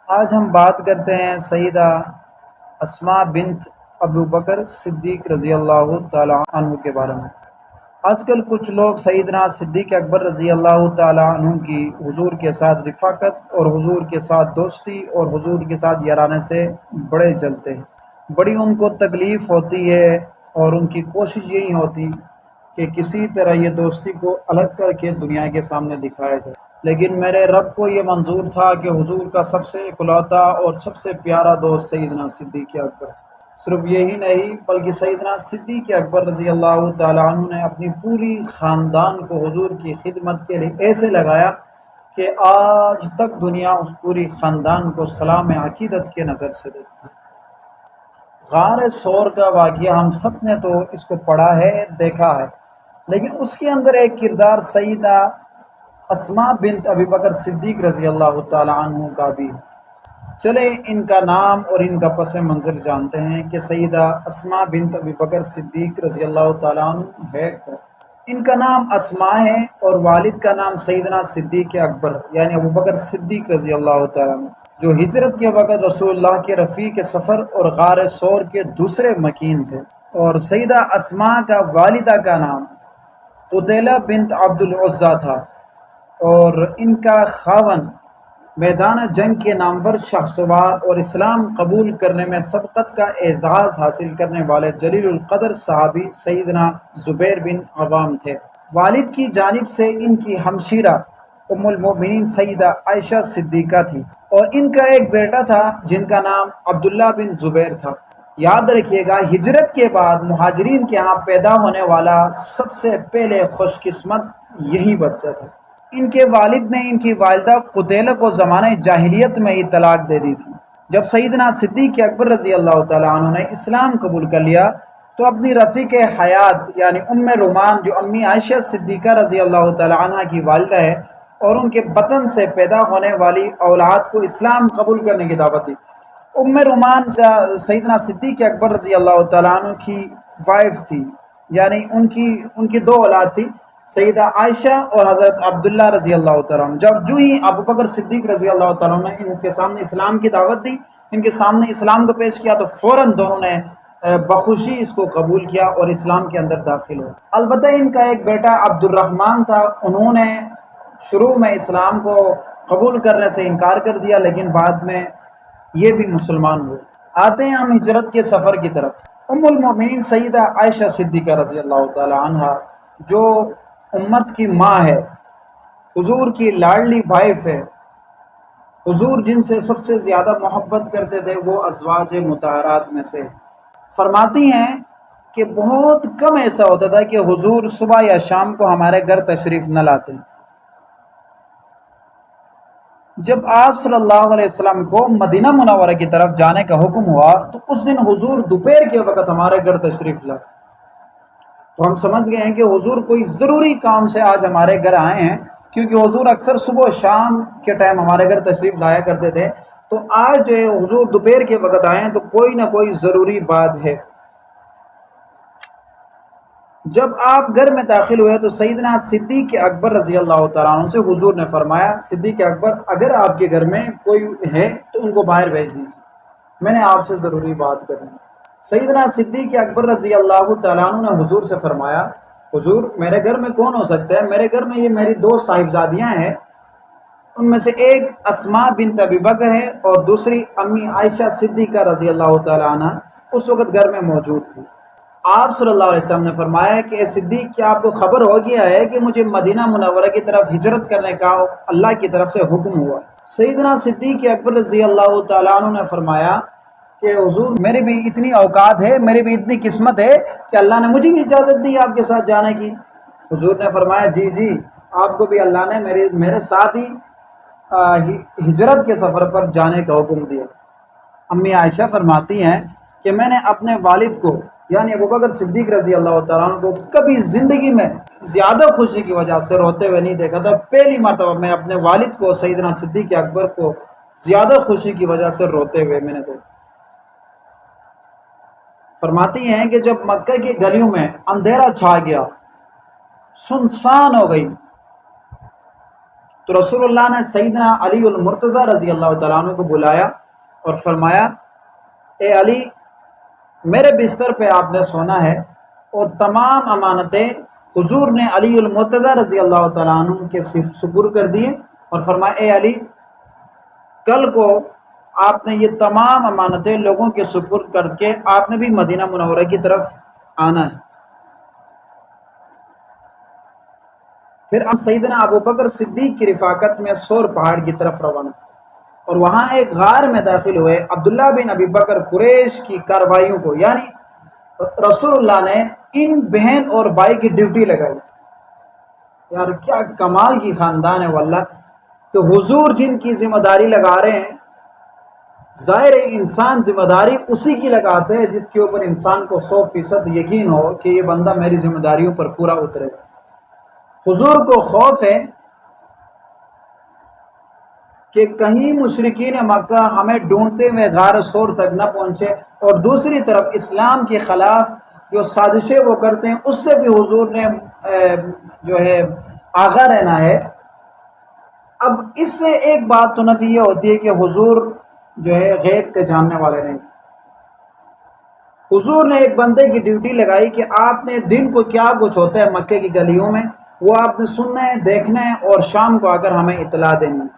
آج ہم بات کرتے ہیں سیدہ اسماء بنت ابو بکر صدیق رضی اللہ تعالیٰ عنہ کے بارے میں۔ آج کل کچھ لوگ سیدنا صدیق اکبر رضی اللہ تعالیٰ عنہ کی حضور کے ساتھ رفاقت اور حضور کے ساتھ دوستی اور حضور کے ساتھ یارانے سے بڑے چلتے ہیں۔ بڑی ان کو تکلیف ہوتی ہے اور ان کی کوشش یہی ہوتی کہ کسی طرح یہ دوستی کو الگ کر کے دنیا کے سامنے دکھایا جائے، لیکن میرے رب کو یہ منظور تھا کہ حضور کا سب سے اکلوتا اور سب سے پیارا دوست سیدنا صدیق اکبر تھا۔ صرف یہی نہیں بلکہ سیدنا صدیق اکبر رضی اللہ تعالیٰ عنہ نے اپنی پوری خاندان کو حضور کی خدمت کے لیے ایسے لگایا کہ آج تک دنیا اس پوری خاندان کو سلام عقیدت کے نظر سے دیکھتی ہے۔ غار ثور کا واقعہ ہم سب نے تو اس کو پڑھا ہے، دیکھا ہے، لیکن اس کے اندر ایک کردار سیدہ اسماء بنت ابی بکر صدیق رضی اللہ تعالیٰ عنہ کا بھی ہے۔ چلے ان کا نام اور ان کا پس منظر جانتے ہیں کہ سیدہ اسماء بنت ابی بکر صدیق رضی اللہ تعالیٰ عنہ ہے کون۔ ان کا نام اسماء ہے اور والد کا نام سیدنا صدیق اکبر یعنی ابو بکر صدیق رضی اللہ تعالیٰ عنہ، جو ہجرت کے وقت رسول اللہ کے رفیق سفر اور غار ثور کے دوسرے مکین تھے۔ اور سیدہ اسماء کا والدہ کا نام قتیلہ بنت عبد العزیٰ تھا، اور ان کا خاوند میدان جنگ کے نامور شخصوار اور اسلام قبول کرنے میں سبقت کا اعزاز حاصل کرنے والے جلیل القدر صحابی سیدنا زبیر بن عوام تھے۔ والد کی جانب سے ان کی ہمشیرہ ام المؤمنین سیدہ عائشہ صدیقہ تھی، اور ان کا ایک بیٹا تھا جن کا نام عبداللہ بن زبیر تھا۔ یاد رکھیے گا، ہجرت کے بعد مہاجرین کے ہاں پیدا ہونے والا سب سے پہلے خوش قسمت یہی بچہ تھا۔ ان کے والد نے ان کی والدہ قتیلہ کو زمانہ جاہلیت میں ہی طلاق دے دی تھی۔ جب سیدنا صدیق اکبر رضی اللہ تعالیٰ عنہ نے اسلام قبول کر لیا تو اپنی رفیق حیات یعنی ام رومان، جو امی عائشہ صدیقہ رضی اللہ تعالیٰ عنہ کی والدہ ہے، اور ان کے بطن سے پیدا ہونے والی اولاد کو اسلام قبول کرنے کی دعوت دی۔ ام رومان سیدنا صدیق اکبر رضی اللہ تعالیٰ عنہ کی وائف تھی، یعنی ان کی دو اولاد تھی، سیدہ عائشہ اور حضرت عبداللہ رضی اللہ تعالیٰ عنہ۔ جو ہی ابو بکر صدیق رضی اللہ تعالیٰ عنہ نے ان کے سامنے اسلام کی دعوت دی، ان کے سامنے اسلام کو پیش کیا، تو فوراً دونوں نے بخوشی اس کو قبول کیا اور اسلام کے اندر داخل ہوئے۔ البتہ ان کا ایک بیٹا عبد الرحمن تھا، انہوں نے شروع میں اسلام کو قبول کرنے سے انکار کر دیا، لیکن بعد میں یہ بھی مسلمان ہوئے۔ آتے ہیں ہم ہجرت کے سفر کی طرف۔ ام المؤمنین سیدہ عائشہ صدیقہ رضی اللہ تعالیٰ عنہ، جو امت کی ماں ہے، حضور کی لاڈلی وائف ہے، حضور جن سے سب سے زیادہ محبت کرتے تھے وہ ازواج مطہرات میں سے، فرماتی ہیں کہ بہت کم ایسا ہوتا تھا کہ حضور صبح یا شام کو ہمارے گھر تشریف نہ لاتے۔ جب آپ صلی اللہ علیہ وسلم کو مدینہ منورہ کی طرف جانے کا حکم ہوا تو اس دن حضور دوپہر کے وقت ہمارے گھر تشریف لائے، تو ہم سمجھ گئے ہیں کہ حضور کوئی ضروری کام سے آج ہمارے گھر آئے ہیں، کیونکہ حضور اکثر صبح و شام کے ٹائم ہمارے گھر تشریف لایا کرتے تھے، تو آج جو ہے حضور دوپہر کے وقت آئے ہیں تو کوئی نہ کوئی ضروری بات ہے۔ جب آپ گھر میں داخل ہوئے تو سیدنا صدیق اکبر رضی اللہ تعالیٰ عنہ سے حضور نے فرمایا، صدیق اکبر اگر آپ کے گھر میں کوئی ہے تو ان کو باہر بھیج دیجیے، میں نے آپ سے ضروری بات کرنی ہے۔ سیدنا صدیق اکبر رضی اللہ تعالیٰ عنہ نے حضور سے فرمایا، حضور میرے گھر میں کون ہو سکتا ہے؟ میرے گھر میں یہ میری دو صاحبزادیاں ہیں، ان میں سے ایک اسماء بنت ابی بکر ہے اور دوسری امی عائشہ صدیقہ رضی اللہ تعالیٰ عنہ اس وقت گھر میں موجود تھی۔ آپ صلی اللہ علیہ وسلم نے فرمایا کہ اے صدیق، کیا آپ کو خبر ہو گیا ہے کہ مجھے مدینہ منورہ کی طرف ہجرت کرنے کا اللہ کی طرف سے حکم ہوا؟ سیدنا صدیق اکبر رضی اللہ تعالیٰ عنہ نے فرمایا کہ حضور میری بھی اتنی اوقات ہے، میری بھی اتنی قسمت ہے کہ اللہ نے مجھے بھی اجازت دی آپ کے ساتھ جانے کی۔ حضور نے فرمایا جی آپ کو بھی اللہ نے میرے ساتھ ہی ہجرت کے سفر پر جانے کا حکم دیا۔ امی عائشہ فرماتی ہیں کہ میں نے اپنے والد کو یعنی ابو بکر صدیق رضی اللہ تعالیٰ عنہ کو کبھی زندگی میں زیادہ خوشی کی وجہ سے روتے ہوئے نہیں دیکھا تھا۔ پہلی مرتبہ میں اپنے والد کو سیدنا صدیق اکبر کو زیادہ خوشی کی وجہ سے روتے ہوئے میں نے دیکھا۔ فرماتی ہیں کہ جب مکہ کی گلیوں میں اندھیرا چھا گیا، سنسان ہو گئی، تو رسول اللہ نے سیدنا علی المرتضیٰ رضی اللہ تعالیٰ عنہ کو بلایا اور فرمایا اے علی، میرے بستر پہ آپ نے سونا ہے، اور تمام امانتیں حضور نے علی المرتضیٰ رضی اللہ تعالیٰ عنہ کے سپرد کر دیے، اور فرمایا اے علی، کل کو آپ نے یہ تمام امانتیں لوگوں کے سپرد کر کے آپ نے بھی مدینہ منورہ کی طرف آنا ہے۔ پھر ہم سیدنا ابوبکر صدیق کی رفاقت میں سور پہاڑ کی طرف روانہ، اور وہاں ایک غار میں داخل ہوئے۔ عبداللہ بن ابی بکر قریش کی کارروائیوں کو، یعنی رسول اللہ نے ان بہن اور بھائی کی ڈیوٹی لگائی۔ یار کیا کمال کی خاندان ہے واللہ، کہ حضور جن کی ذمہ داری لگا رہے ہیں، ظاہر انسان ذمہ داری اسی کی لگاتے ہیں جس کے اوپر انسان کو 100% یقین ہو کہ یہ بندہ میری ذمہ داریوں پر پورا اترے گا۔ حضور کو خوف ہے کہ کہیں مشرکین مکہ ہمیں ڈھونڈتے ہوئے غار سور تک نہ پہنچے، اور دوسری طرف اسلام کے خلاف جو سازشیں وہ کرتے ہیں اس سے بھی حضور نے جو ہے آگاہ رہنا ہے۔ اب اس سے ایک بات تو نفی یہ ہوتی ہے کہ حضور جو ہے غیب کے جاننے والے نہیں۔ حضور نے ایک بندے کی ڈیوٹی لگائی کہ آپ نے دن کو کیا کچھ ہوتا ہے مکے کی گلیوں میں وہ آپ نے سننا ہے، دیکھنا ہے، اور شام کو آ کر ہمیں اطلاع دینی ہے۔